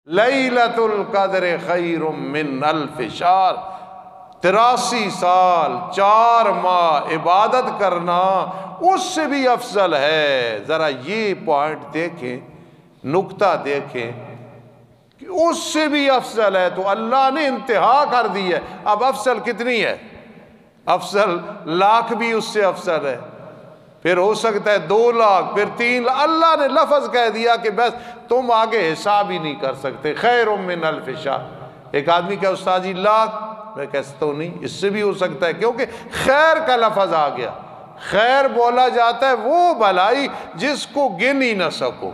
لیلۃ القدر خیر من الف شہر، 83 سال 4 ماہ عبادت کرنا اس سے بھی افضل ہے۔ ذرا یہ پوائنٹ دیکھیں، نکتہ دیکھیں کہ اس سے بھی افضل ہے، تو اللہ نے انتہا کر دی ہے۔ اب افضل کتنی ہے؟ افضل لاکھ بھی اس سے افضل ہے، پھر ہو سکتا ہے 2 لاکھ، پھر 3 لاکھ۔ اللہ نے لفظ کہہ دیا کہ بس تم آگے حساب ہی نہیں کر سکتے۔ خیر من الف شہر۔ ایک آدمی کہ استاد جی لاکھ، میں کہتا ہوں نہیں، اس سے بھی ہو سکتا ہے، کیونکہ خیر کا لفظ آ گیا۔ خیر بولا جاتا ہے وہ بھلائی جس کو گن ہی نہ سکو۔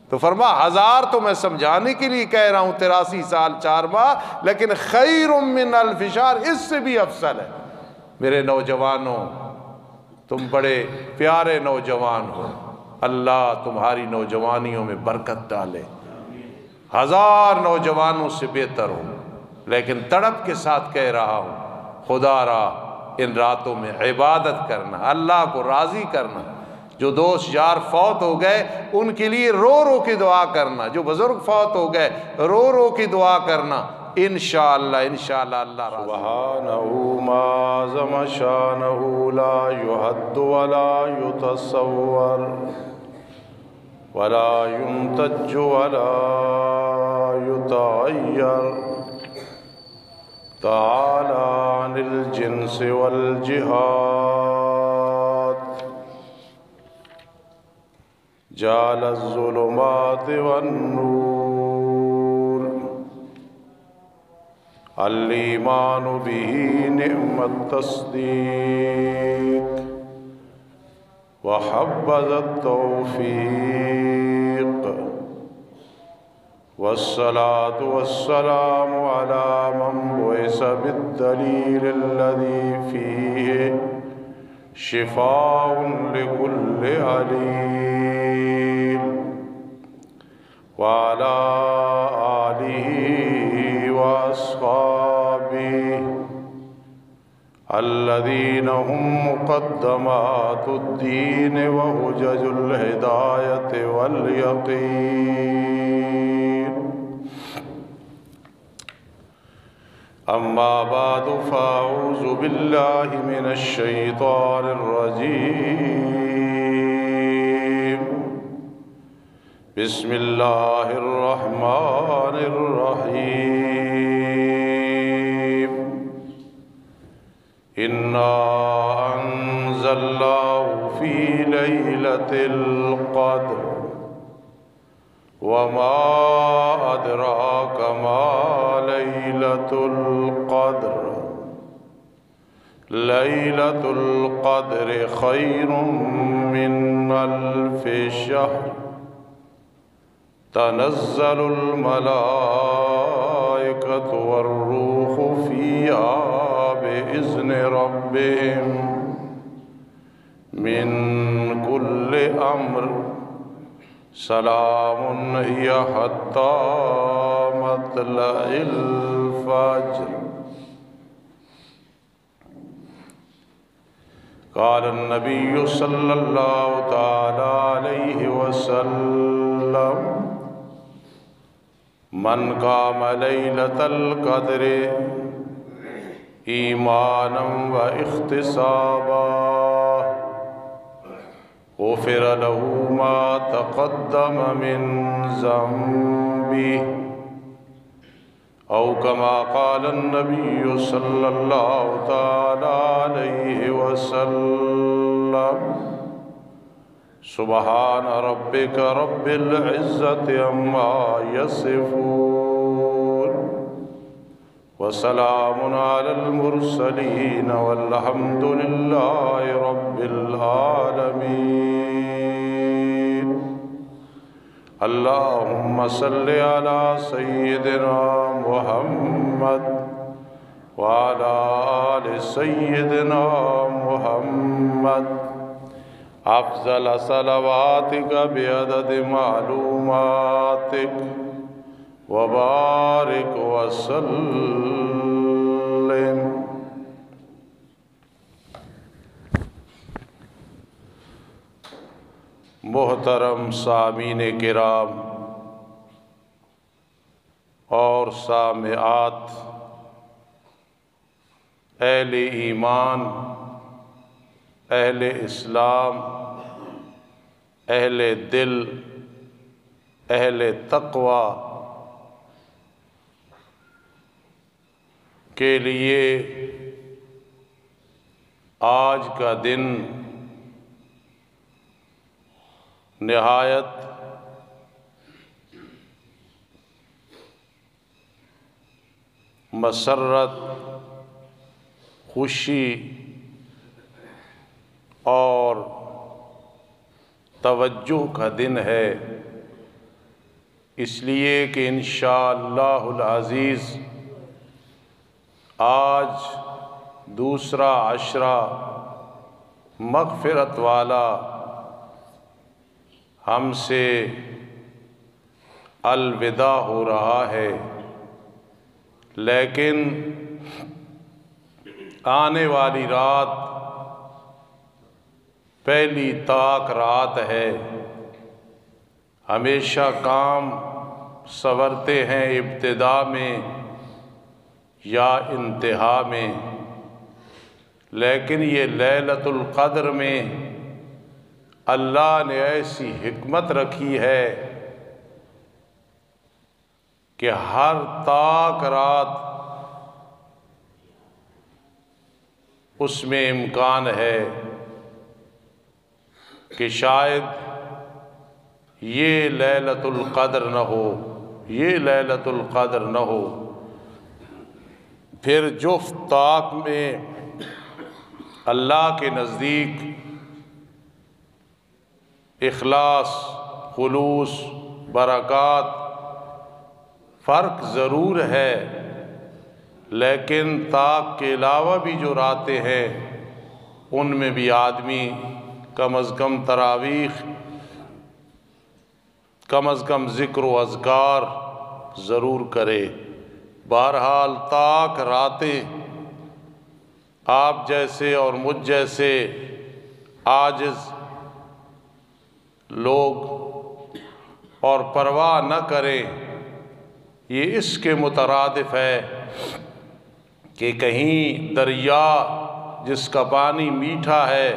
تو فرما 1000 تو میں سمجھانے کے لیے کہہ رہا ہوں، 83 سال 4 ماہ، لیکن خیر من الف شہر اس سے بھی افضل ہے۔ میرے نوجوانوں، تم بڑے پیارے نوجوان ہو، اللہ تمہاری نوجوانیوں میں برکت ڈالے، 1000 نوجوانوں سے بہتر ہو۔ لیکن تڑپ کے ساتھ کہہ رہا ہوں، خدا را ان راتوں میں عبادت کرنا، اللہ کو راضی کرنا۔ جو دوست یار فوت ہو گئے ان کے لیے رو رو کے دعا کرنا، جو بزرگ فوت ہو گئے رو رو کی دعا کرنا، انشاءاللہ اللہ راضی۔ سبحانہ ما عظم شانہ لا یحد ولا یتصور ولا ينتج ولا يتعیر، تعالی عن الجنس والجہاد، جعل الظلمات والنور، الایمان به نعم التصدیق، وحبذ التوفیق، والصلاة والسلام على من بعث بالدلیل الذي فيه شفاء لكل عليل، وعلى آله وأصحابه الذين هم مقدمات الدين وحجج الهداية واليقين، أما بعد فأعوذ بالله من الشيطان الرجيم، بسم الله الرحمن الرحيم، إنا أنزلناه في ليلة القدر، وما أدراك ما ليلة القدر، ليلة القدر خير من ألف شهر، تنزل الملائكة والروح فيها بإذن ربهم من كل أمر، سلام هي حتى مطلع الفجر۔ قال النبي صلى الله تعالى عليه وسلم، من قام ليلة القدر ایمانا واحتسابا غفر له ما تقدم من ذنبه، او كما قال النبي صلى الله تعالى عليه وسلم، سبحان ربك رب العزة عما يصفون، وسلام على المرسلين والحمد لله رب العالمين۔ اللهم صل على سيدنا محمد وعلى آل سيدنا محمد، افضل صلواتك بعدد معلوماتك، وبارك وسلم۔ محترم سامعین کرام، اور سامعات اہل ایمان، اہل اسلام، اہل دل، اہل تقوی کے لیے آج کا دن نہایت مسرت، خوشی اور توجہ کا دن ہے، اس لیے کہ انشاءاللہ العزیز آج دوسرا عشرہ مغفرت والا ہم سے الوداع ہو رہا ہے، لیکن آنے والی رات پہلی طاق رات ہے۔ ہمیشہ کام سنورتے ہیں ابتدا میں یا انتہا میں، لیکن یہ لیلۃ القدر میں اللہ نے ایسی حکمت رکھی ہے کہ ہر طاق رات اس میں امکان ہے کہ شاید یہ لیلۃ القدر نہ ہو، یہ لیلۃ القدر نہ ہو۔ پھر جفت طاق میں اللہ کے نزدیک اخلاص، خلوص، برکات فرق ضرور ہے، لیکن طاق کے علاوہ بھی جو راتیں ہیں ان میں بھی آدمی کم از کم تراویح، کم از کم ذکر و اذکار ضرور کرے۔ بہرحال طاق راتیں آپ جیسے اور مجھ جیسے عاجز لوگ اور پرواہ نہ کریں، یہ اس کے مترادف ہے کہ کہیں دریا جس کا پانی میٹھا ہے،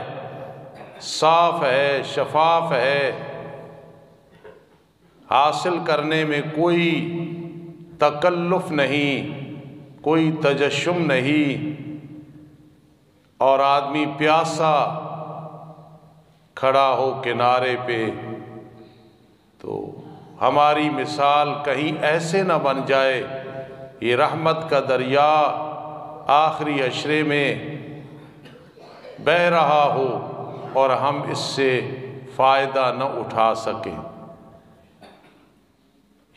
صاف ہے، شفاف ہے، حاصل کرنے میں کوئی تکلف نہیں، کوئی تجشم نہیں، اور آدمی پیاسا کھڑا ہو کنارے پہ، تو ہماری مثال کہیں ایسے نہ بن جائے یہ رحمت کا دریا آخری عشرے میں بہہ رہا ہو اور ہم اس سے فائدہ نہ اٹھا سکیں۔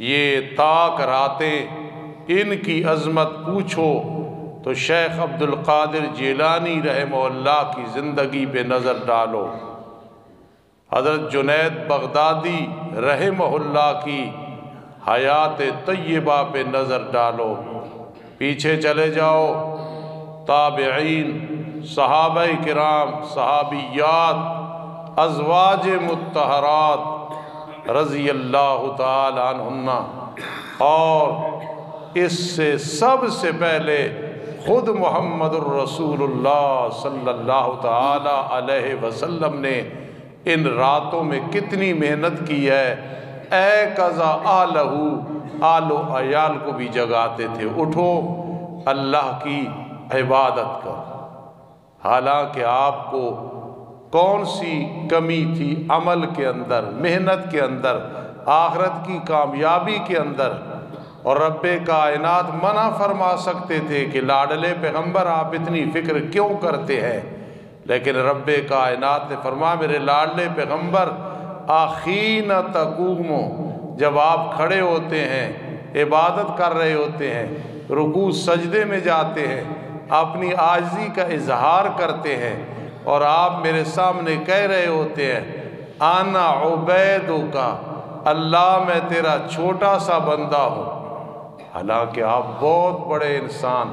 یہ طاق راتیں، ان کی عظمت پوچھو تو شیخ عبد القادر جیلانی رحمہ اللہ کی زندگی پہ نظر ڈالو، حضرت جنید بغدادی رحمہ اللہ کی حیات طیبہ پہ نظر ڈالو، پیچھے چلے جاؤ تابعین، صحابہ کرام، صحابیات، ازواج مطہرات رضی اللہ تعالی عنہن، اور اس سے سب سے پہلے خود محمد الرسول اللہ صلی اللہ تعالی علیہ وسلم نے ان راتوں میں کتنی محنت کی ہے۔ اے قضا آل و عیال کو بھی جگاتے تھے، اٹھو اللہ کی عبادت کر۔ حالانکہ آپ کو کون سی کمی تھی عمل کے اندر، محنت کے اندر، آخرت کی کامیابی کے اندر، اور رب کائنات منع فرما سکتے تھے کہ لاڈلے پیغمبر آپ اتنی فکر کیوں کرتے ہیں، لیکن رب کائنات نے فرمایا میرے لاڈلے پیغمبر آخین تقومو، جب آپ کھڑے ہوتے ہیں، عبادت کر رہے ہوتے ہیں، رکوع سجدے میں جاتے ہیں، اپنی عاجزی کا اظہار کرتے ہیں، اور آپ میرے سامنے کہہ رہے ہوتے ہیں انا عبیدک، اللہ میں تیرا چھوٹا سا بندہ ہوں، حالانکہ آپ بہت بڑے انسان،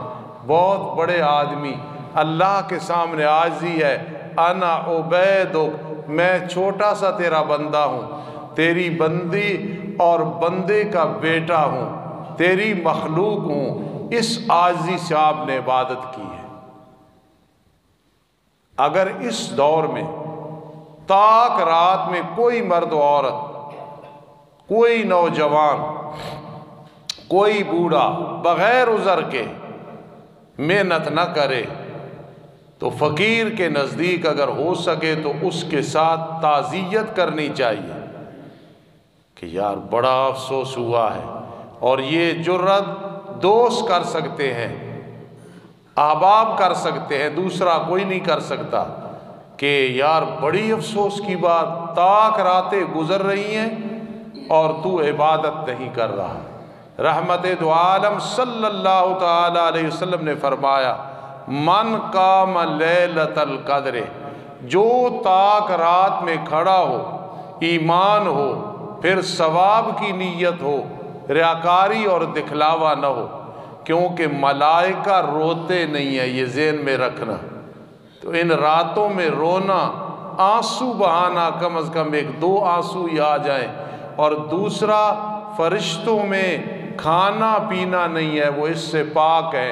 بہت بڑے آدمی، اللہ کے سامنے عاجزی ہے، انا عبیدک، میں چھوٹا سا تیرا بندہ ہوں، تیری بندی اور بندے کا بیٹا ہوں، تیری مخلوق ہوں، اس عاجزی سے آپ نے عبادت کی ہے۔ اگر اس دور میں تاک رات میں کوئی مرد و عورت، کوئی نوجوان، کوئی بوڑھا بغیر عذر کے محنت نہ کرے تو فقیر کے نزدیک اگر ہو سکے تو اس کے ساتھ تعزیت کرنی چاہیے کہ یار بڑا افسوس ہوا ہے۔ اور یہ جرت دوست کر سکتے ہیں، احباب کر سکتے ہیں، دوسرا کوئی نہیں کر سکتا کہ یار بڑی افسوس کی بات، تاک راتیں گزر رہی ہیں اور تو عبادت نہیں کر رہا۔ رحمت دو عالم صلی اللہ تعالی علیہ وسلم نے فرمایا، من قام لیلۃ القدر، جو تاک رات میں کھڑا ہو، ایمان ہو، پھر ثواب کی نیت ہو، ریاکاری اور دکھلاوا نہ ہو، کیونکہ ملائکہ روتے نہیں ہیں، یہ ذہن میں رکھنا۔ تو ان راتوں میں رونا، آنسو بہانا، کم از کم ایک دو آنسو ہی آ جائیں۔ اور دوسرا، فرشتوں میں کھانا پینا نہیں ہے، وہ اس سے پاک ہے۔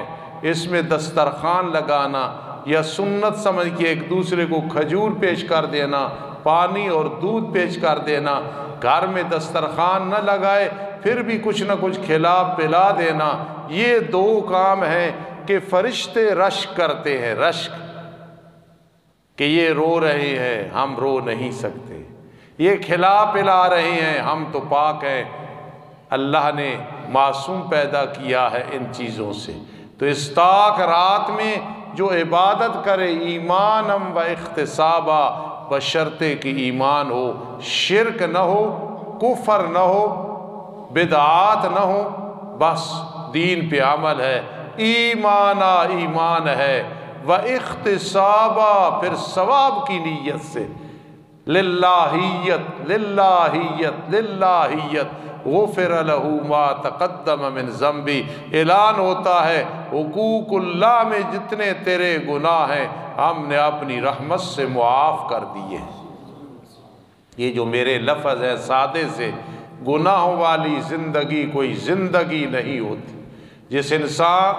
اس میں دسترخوان لگانا یا سنت سمجھ کے ایک دوسرے کو کھجور پیش کر دینا، پانی اور دودھ پیش کر دینا، گھر میں دسترخوان نہ لگائے پھر بھی کچھ نہ کچھ کھلا پلا دینا، یہ دو کام ہیں کہ فرشتے رشک کرتے ہیں، رشک کہ یہ رو رہے ہیں ہم رو نہیں سکتے، یہ کھلا پلا رہے ہیں ہم تو پاک ہیں۔ اللہ نے معصوم پیدا کیا ہے ان چیزوں سے۔ تو اس تاک رات میں جو عبادت کرے ایمانم و احتسابا، بشرطے کہ ایمان ہو، شرک نہ ہو، کفر نہ ہو، بدعات نہ ہو، بس دین پہ عمل ہے، ایمانا ایمان ہے، و احتسابا پھر ثواب کی نیت سے، للہیت للہیت للہیت، غفر لہ ما تقدم من ذنبی، اعلان ہوتا ہے حقوق اللہ میں جتنے تیرے گناہ ہیں ہم نے اپنی رحمت سے معاف کر دیے۔ یہ جو میرے لفظ ہیں سادے سے، گناہوں والی زندگی کوئی زندگی نہیں ہوتی۔ جس انسان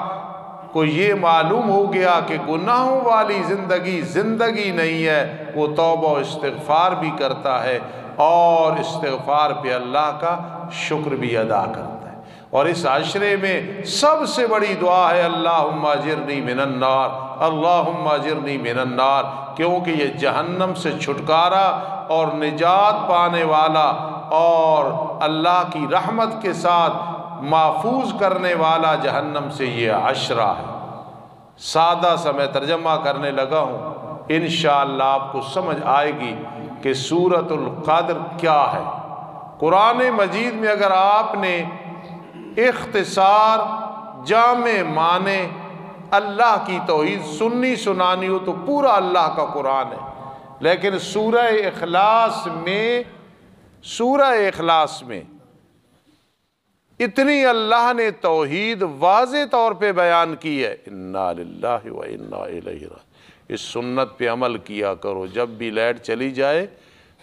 کو یہ معلوم ہو گیا کہ گناہوں والی زندگی زندگی نہیں ہے، وہ توبہ و استغفار بھی کرتا ہے اور استغفار پہ اللہ کا شکر بھی ادا کرتا ہے۔ اور اس عشرے میں سب سے بڑی دعا ہے اللہم اجرنی من النار، اللہم اجرنی من النار، کیونکہ یہ جہنم سے چھٹکارا اور نجات پانے والا اور اللہ کی رحمت کے ساتھ محفوظ کرنے والا جہنم سے یہ عشرہ ہے۔ سادہ سا میں ترجمہ کرنے لگا ہوں، انشاءاللہ آپ کو سمجھ آئے گی کہ سورۃ القدر کیا ہے۔ قرآن مجید میں اگر آپ نے اختصار جامع معنی اللہ کی توحید سننی سنانی ہو تو پورا اللہ کا قرآن ہے، لیکن سورہ اخلاص میں اتنی اللہ نے توحید واضح طور پہ بیان کی ہے، انا للہ و انا الیہ راجعون۔ اس سنت پہ عمل کیا کرو، جب بھی لائٹ چلی جائے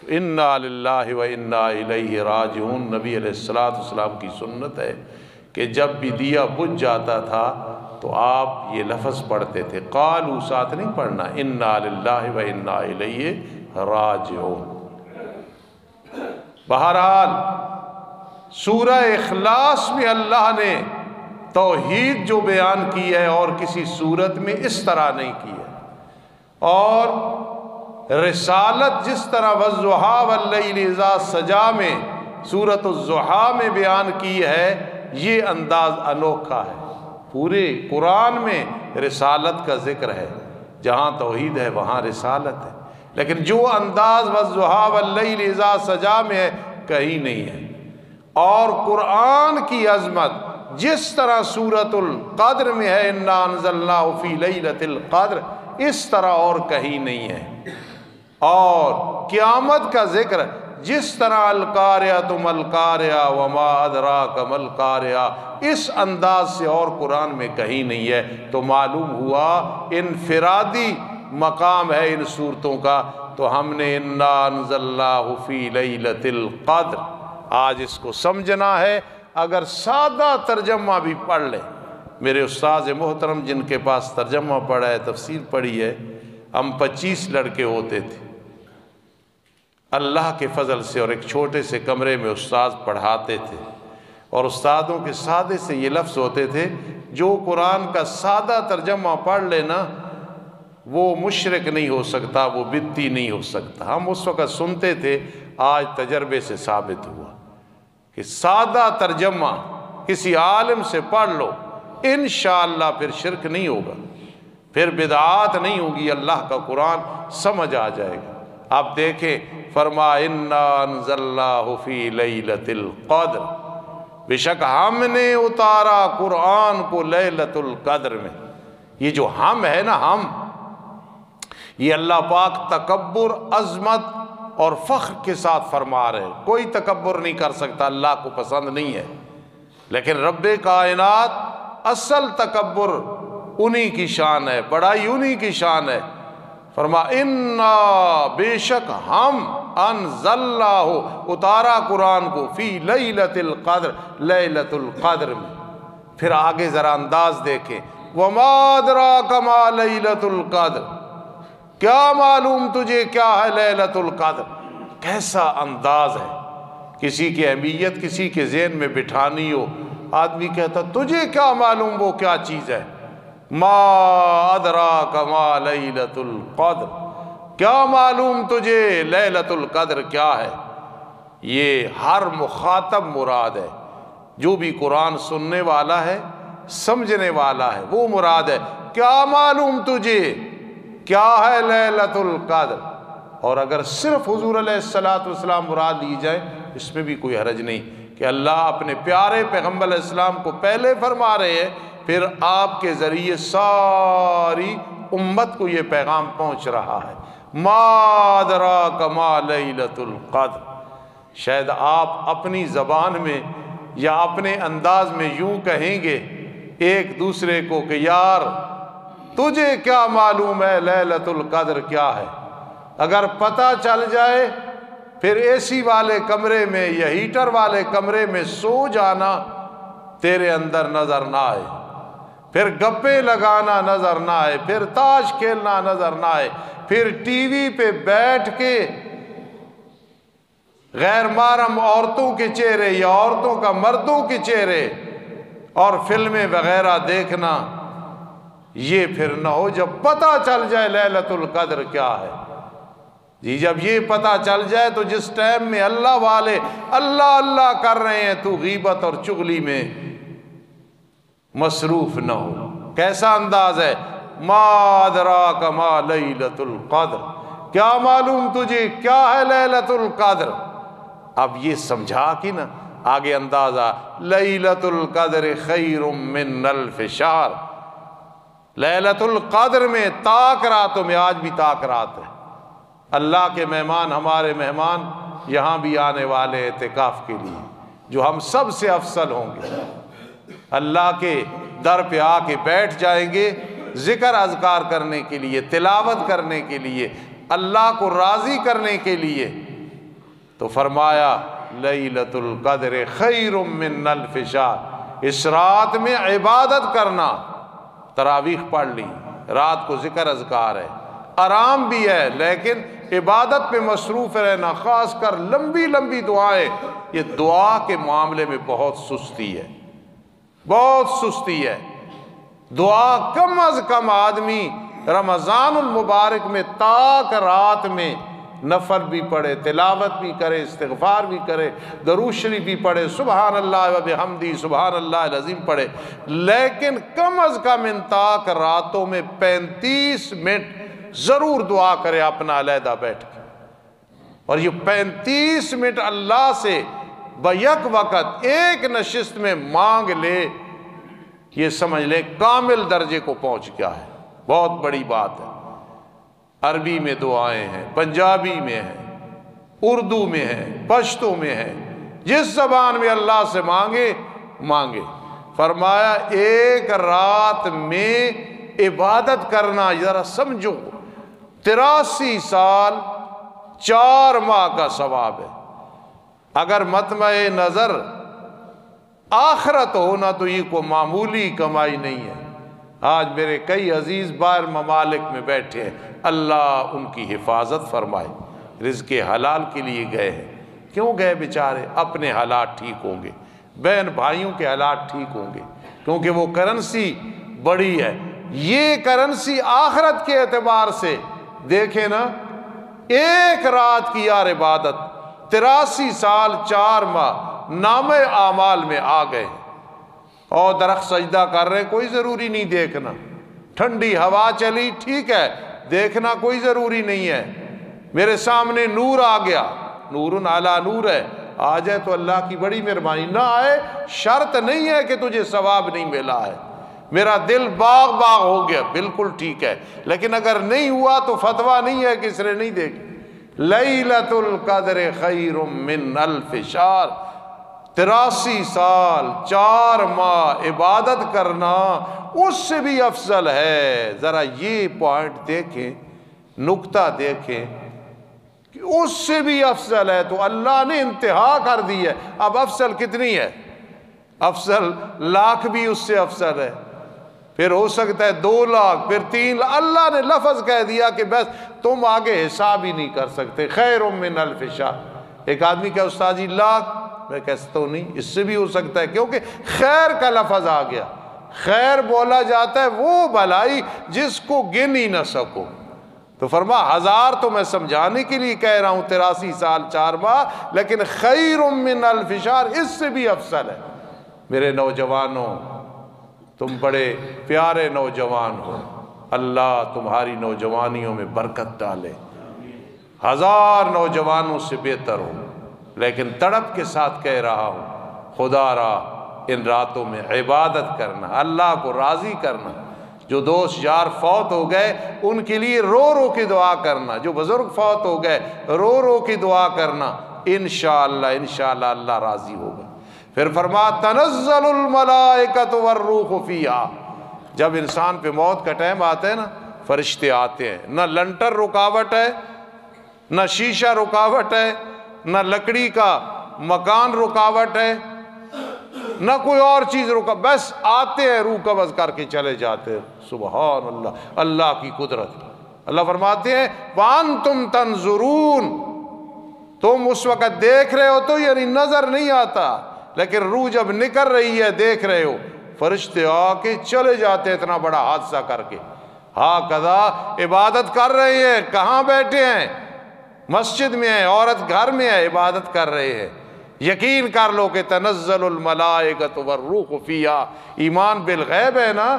انا للہ و انا الیہ راجعون۔ نبی علیہ السلام کی سنت ہے کہ جب بھی دیا بجھ جاتا تھا تو آپ یہ لفظ پڑھتے تھے، قالوا ساتھ نہیں پڑھنا، انا للہ و انا الیہ راجعون۔ بہرحال سورہ اخلاص میں اللہ نے توحید جو بیان کی ہے اور کسی صورت میں اس طرح نہیں کی ہے، اور رسالت جس طرح والضحیٰ واللیل اذا سجا میں سورۃ الضحیٰ میں بیان کی ہے، یہ انداز انوکھا ہے۔ پورے قرآن میں رسالت کا ذکر ہے، جہاں توحید ہے وہاں رسالت ہے، لیکن جو انداز والضحیٰ واللیل اذا سجا میں ہے کہیں نہیں ہے۔ اور قرآن کی عظمت جس طرح سورۃ القدر میں ہے انا انزلناہ فی لیلۃ القدر، اس طرح اور کہیں نہیں ہے۔ اور قیامت کا ذکر جس طرح القاریہ ما القاریہ وما ادراک ما القاریہ، اس انداز سے اور قرآن میں کہیں نہیں ہے۔ تو معلوم ہوا انفرادی مقام ہے ان صورتوں کا۔ تو ہم نے انا انزلناہ فی لیلۃ القدر، آج اس کو سمجھنا ہے۔ اگر سادہ ترجمہ بھی پڑھ لے، میرے استاذ محترم جن کے پاس ترجمہ پڑھا ہے، تفسیر پڑھی ہے، ہم 25 لڑکے ہوتے تھے اللہ کے فضل سے، اور ایک چھوٹے سے کمرے میں استاذ پڑھاتے تھے، اور استادوں کے سادے سے یہ لفظ ہوتے تھے جو قرآن کا سادہ ترجمہ پڑھ لینا وہ مشرک نہیں ہو سکتا، وہ بدعتی نہیں ہو سکتا۔ ہم اس وقت سنتے تھے، آج تجربے سے ثابت ہوا کہ سادہ ترجمہ کسی عالم سے پڑھ لو انشاءاللہ پھر شرک نہیں ہوگا، پھر بدعات نہیں ہوگی، اللہ کا قرآن سمجھ آ جائے گا۔ آپ دیکھیں، فرما انا انزلناہ فی لیلۃ القدر، بے شک ہم نے اتارا قرآن کو لیلۃ القدر میں۔ یہ جو ہم ہے نا، ہم، یہ اللہ پاک تکبر، عظمت اور فخر کے ساتھ فرما رہے ہیں۔ کوئی تکبر نہیں کر سکتا، اللہ کو پسند نہیں ہے، لیکن رب کائنات اصل تکبر انہی کی شان ہے، بڑائی انہی کی شان ہے۔ فرما انا، بے شک ہم، انزلناہ، اتارا قرآن کو، فی لیلۃ القدر، لیلۃ القدر میں۔ پھر آگے ذرا انداز دیکھیں، وما ادراک ما لیلۃ القدر، کیا معلوم تجھے کیا ہے لیلۃ القدر۔ کیسا انداز ہے، کسی کی اہمیت کسی کے ذہن میں بٹھانی ہو، آدمی کہتا تجھے کیا معلوم وہ کیا چیز ہے، ما ادراک ما لیلۃ القدر، کیا معلوم تجھے لیلۃ القدر کیا ہے۔ یہ ہر مخاطب مراد ہے، جو بھی قرآن سننے والا ہے، سمجھنے والا ہے، وہ مراد ہے۔ کیا معلوم تجھے کیا ہے لیلۃ القدر۔ اور اگر صرف حضور علیہ السلام مراد لی جائے، اس میں بھی کوئی حرج نہیں کہ اللہ اپنے پیارے پیغمبر علیہ السلام کو پہلے فرما رہے ہیں، پھر آپ کے ذریعے ساری امت کو یہ پیغام پہنچ رہا ہے۔ ما ادراک ما لیلۃ القدر۔ شاید آپ اپنی زبان میں یا اپنے انداز میں یوں کہیں گے ایک دوسرے کو کہ یار تجھے کیا معلوم ہے لیلۃ القدر کیا ہے۔ اگر پتہ چل جائے پھر اے سی والے کمرے میں یا ہیٹر والے کمرے میں سو جانا تیرے اندر نظر نہ آئے، پھر گپے لگانا نظر نہ آئے، پھر تاش کھیلنا نظر نہ آئے، پھر ٹی وی پہ بیٹھ کے غیر محرم عورتوں کے چہرے یا عورتوں کا مردوں کے چہرے اور فلمیں وغیرہ دیکھنا، یہ پھر نہ ہو جب پتہ چل جائے لیلۃ القدر کیا ہے۔ جی جب یہ پتہ چل جائے تو جس ٹائم میں اللہ والے اللہ اللہ کر رہے ہیں تو غیبت اور چغلی میں مصروف نہ ہو۔ کیسا انداز ہے، ما ادراک ما لیلۃ القدر، کیا معلوم تجھے کیا ہے لیلۃ القدر۔ اب یہ سمجھا کہ نا آگے اندازہ، لیلۃ القدر خیر من الف شہر، لیلۃ القدر میں تاک راتوں میں، آج بھی تاک رات ہے، اللہ کے مہمان، ہمارے مہمان یہاں بھی آنے والے اعتکاف کے لیے، جو ہم سب سے افضل ہوں گے، اللہ کے در پہ آ کے بیٹھ جائیں گے ذکر اذکار کرنے کے لیے، تلاوت کرنے کے لیے، اللہ کو راضی کرنے کے لیے۔ تو فرمایا لیلۃ القدر خیر من الف شہر، اس رات میں عبادت کرنا، تراویح پڑھ لی، رات کو ذکر اذکار ہے، آرام بھی ہے، لیکن عبادت پہ مصروف رہنا، خاص کر لمبی لمبی دعائیں، یہ دعا کے معاملے میں بہت سستی ہے، بہت سستی ہے۔ دعا کم از کم آدمی رمضان المبارک میں تاک رات میں نفل بھی پڑھے، تلاوت بھی کرے، استغفار بھی کرے، درود شریف بھی پڑھے، سبحان اللہ و بحمدہ سبحان اللہ العظیم پڑھے، لیکن کم از کم ان تاک راتوں میں 35 منٹ ضرور دعا کرے اپنا علیحدہ بیٹھ کے، اور یہ 35 منٹ اللہ سے بیک وقت ایک نشست میں مانگ لے، یہ سمجھ لے کامل درجے کو پہنچ گیا ہے، بہت بڑی بات ہے۔ عربی میں دعائیں ہیں، پنجابی میں ہیں، اردو میں ہیں، پشتو میں ہیں، جس زبان میں اللہ سے مانگے مانگے۔ فرمایا ایک رات میں عبادت کرنا، ذرا سمجھو، 83 سال 4 ماہ کا ثواب ہے۔ اگر مطمع نظر آخرت ہونا تو یہ کوئی معمولی کمائی نہیں ہے۔ آج میرے کئی عزیز باہر ممالک میں بیٹھے ہیں، اللہ ان کی حفاظت فرمائے، رزق حلال کے لیے گئے ہیں۔ کیوں گئے بیچارے؟ اپنے حالات ٹھیک ہوں گے، بہن بھائیوں کے حالات ٹھیک ہوں گے، کیونکہ وہ کرنسی بڑی ہے۔ یہ کرنسی آخرت کے اعتبار سے دیکھیں نا، ایک رات کی یار عبادت 83 سال 4 ماہ نامِ اعمال میں آ گئے، اور درخت سجدہ کر رہے، کوئی ضروری نہیں دیکھنا، ٹھنڈی ہوا چلی ٹھیک ہے، دیکھنا کوئی ضروری نہیں ہے، میرے سامنے نور آ گیا، نور علی نور ہے، آ جائے تو اللہ کی بڑی مہربانی، نہ آئے شرط نہیں ہے کہ تجھے ثواب نہیں ملا ہے، میرا دل باغ باغ ہو گیا، بالکل ٹھیک ہے، لیکن اگر نہیں ہوا تو فتویٰ نہیں ہے کہ اس نے نہیں دیکھی۔ لیلۃ القدر خیر من الف شہر، 83 سال 4 ماہ عبادت کرنا اس سے بھی افضل ہے۔ ذرا یہ پوائنٹ دیکھیں، نکتہ دیکھیں کہ اس سے بھی افضل ہے، تو اللہ نے انتہا کر دی ہے۔ اب افضل کتنی ہے؟ افضل لاکھ بھی اس سے افضل ہے، پھر ہو سکتا ہے 2 لاکھ، پھر 3 لاکھ۔ اللہ نے لفظ کہہ دیا کہ بس تم آگے حساب ہی نہیں کر سکتے۔ خیر من الف شہر۔ ایک آدمی کہ استاد جی لاکھ، میں کہتا ہوں نہیں، اس سے بھی ہو سکتا ہے، کیونکہ خیر کا لفظ آ گیا۔ خیر بولا جاتا ہے وہ بھلائی جس کو گن ہی نہ سکو، تو فرما 1000 تو میں سمجھانے کے لیے کہہ رہا ہوں، 83 سال 4 ماہ، لیکن خیر من الف شہر اس سے بھی افضل ہے۔ میرے نوجوانوں، تم بڑے پیارے نوجوان ہو، اللہ تمہاری نوجوانیوں میں برکت ڈالے، 1000 نوجوانوں سے بہتر ہو، لیکن تڑپ کے ساتھ کہہ رہا ہوں، خدا را ان راتوں میں عبادت کرنا، اللہ کو راضی کرنا۔ جو دوست یار فوت ہو گئے ان کے لیے رو رو کے دعا کرنا، جو بزرگ فوت ہو گئے رو رو کے دعا کرنا، انشاءاللہ اللہ راضی ہوگا۔ پھر فرما تنزل الملائکۃ والروح فیہا، جب انسان پہ موت کا ٹائم آتا ہے نا، فرشتے آتے ہیں، نہ لنٹر رکاوٹ ہے، نہ شیشہ رکاوٹ ہے، نہ لکڑی کا مکان رکاوٹ ہے، نہ کوئی اور چیز بس آتے ہیں، روح قبض کر کے چلے جاتے ہیں۔ سبحان اللہ، اللہ کی قدرت۔ اللہ فرماتے ہیں وَأَنْتُمْ تَنْظُرُونَ، تم اس وقت دیکھ رہے ہو، تو یعنی نظر نہیں آتا، لیکن روح جب نکل رہی ہے دیکھ رہے ہو، فرشتے آ کے چلے جاتے، اتنا بڑا حادثہ کر کے۔ ہاں قضا عبادت کر رہے ہیں، کہاں بیٹھے ہیں؟ مسجد میں ہیں، عورت گھر میں ہے، عبادت کر رہے ہیں۔ یقین کر لو کہ تنزل الملائکۃ والروح فیہا، ایمان بالغیب ہے نا،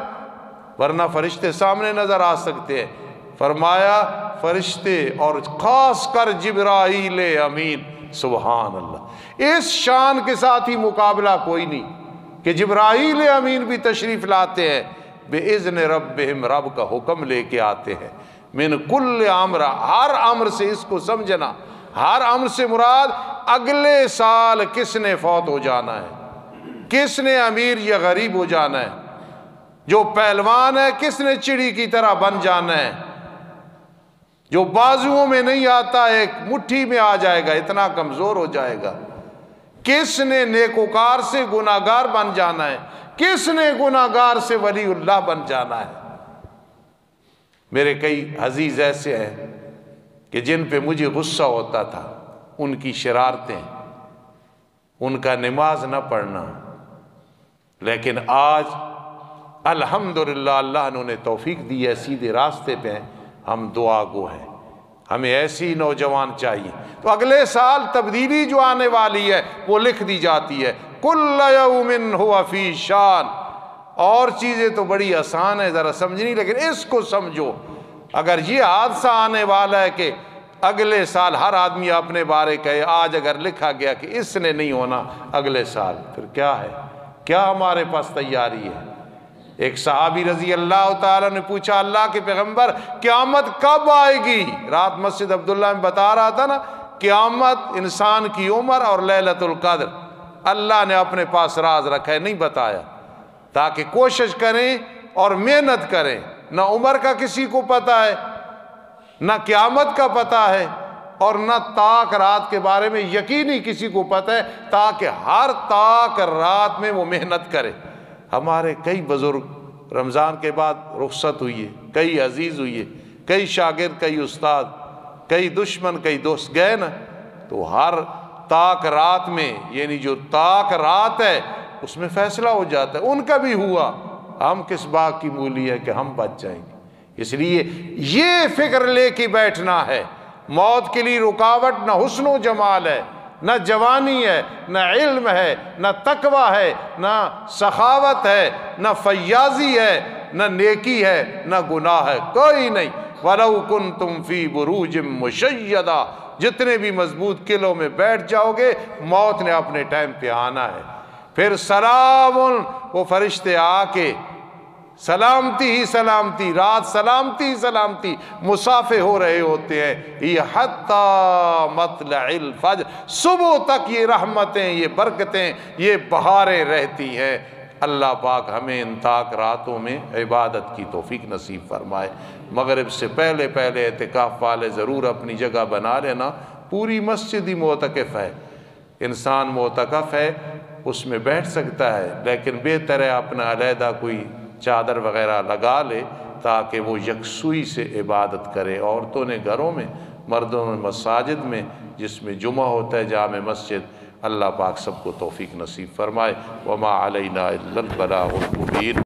ورنہ فرشتے سامنے نظر آ سکتے ہیں۔ فرمایا فرشتے اور خاص کر جبرائیل امین، سبحان اللہ، اس شان کے ساتھ ہی مقابلہ کوئی نہیں کہ جبرائیل امین بھی تشریف لاتے ہیں، بِإِذْنِ رَبِّهِمْ، رب کا حکم لے کے آتے ہیں، من کل امر، ہر امر سے، اس کو سمجھنا، ہر امر سے مراد اگلے سال کس نے فوت ہو جانا ہے، کس نے امیر یا غریب ہو جانا ہے، جو پہلوان ہے کس نے چڑی کی طرح بن جانا ہے، جو بازوؤں میں نہیں آتا ایک مٹھی میں آ جائے گا، اتنا کمزور ہو جائے گا، کس نے نیکوکار سے گناہگار بن جانا ہے، کس نے گناہگار سے ولی اللہ بن جانا ہے۔ میرے کئی عزیز ایسے ہیں کہ جن پہ مجھے غصہ ہوتا تھا، ان کی شرارتیں، ان کا نماز نہ پڑھنا، لیکن آج الحمدللہ اللہ نے انہیں توفیق دی ہے، سیدھے راستے پہ ہیں، ہم دعا گو ہیں، ہمیں ایسی نوجوان چاہیے۔ تو اگلے سال تبدیلی جو آنے والی ہے وہ لکھ دی جاتی ہے، کل یوم ہوا فی شان۔ اور چیزیں تو بڑی آسان ہے ذرا سمجھنی، لیکن اس کو سمجھو، اگر یہ حادثہ آنے والا ہے کہ اگلے سال ہر آدمی اپنے بارے کہے، آج اگر لکھا گیا کہ اس نے نہیں ہونا اگلے سال، پھر کیا ہے، کیا ہمارے پاس تیاری ہے؟ ایک صحابی رضی اللہ تعالیٰ نے پوچھا اللہ کے پیغمبر قیامت کب آئے گی؟ رات مسجد عبداللہ میں بتا رہا تھا نا، قیامت انسان کی عمر اور لیلۃ القدر، اللہ نے اپنے پاس راز رکھا ہے، نہیں بتایا، تاکہ کوشش کریں اور محنت کریں۔ نہ عمر کا کسی کو پتہ ہے، نہ قیامت کا پتہ ہے، اور نہ تاک رات کے بارے میں یقینی کسی کو پتہ ہے، تاکہ ہر تاک رات میں وہ محنت کرے۔ ہمارے کئی بزرگ رمضان کے بعد رخصت ہوئی ہے، کئی عزیز ہوئی ہے، کئی شاگرد، کئی استاد، کئی دشمن، کئی دوست گئے نا، تو ہر تاک رات میں، یعنی جو تاک رات ہے اس میں فیصلہ ہو جاتا ہے۔ ان کا بھی ہوا، ہم کس باغ کی مولی ہے کہ ہم بچ جائیں گے۔ اس لیے یہ فکر لے کے بیٹھنا ہے، موت کے لیے رکاوٹ نہ حسن و جمال ہے، نہ جوانی ہے، نہ علم ہے، نہ تقوی ہے، نہ سخاوت ہے، نہ فیاضی ہے، نہ نیکی ہے، نہ گناہ ہے، کوئی نہیں۔ وَلَوْ كُنْتُمْ فِي بُرُوجٍ مُشَيَّدَةٍ، جتنے بھی مضبوط قلعوں میں بیٹھ جاؤ گے، موت نے اپنے ٹائم پہ آنا ہے۔ پھر سلام، وہ فرشتے آ کے سلامتی ہی سلامتی، رات سلامتی ہی سلامتی، مسافے ہو رہے ہوتے ہیں، یہ حتیٰ مطلع الفجر، صبح تک یہ رحمتیں، یہ برکتیں، یہ بہاریں رہتی ہیں۔ اللہ پاک ہمیں ان تاک راتوں میں عبادت کی توفیق نصیب فرمائے۔ مغرب سے پہلے پہلے اعتکاف والے ضرور اپنی جگہ بنا لینا، پوری مسجد ہی معتکف ہے، انسان معتکف ہے، اس میں بیٹھ سکتا ہے، لیکن بہتر ہے اپنا علیحدہ کوئی چادر وغیرہ لگا لے تاکہ وہ یکسوئی سے عبادت کرے۔ عورتوں نے گھروں میں، مردوں نے مساجد میں، جس میں جمعہ ہوتا ہے جامع مسجد۔ اللہ پاک سب کو توفیق نصیب فرمائے۔ وما علینا الا البلاغ المبین۔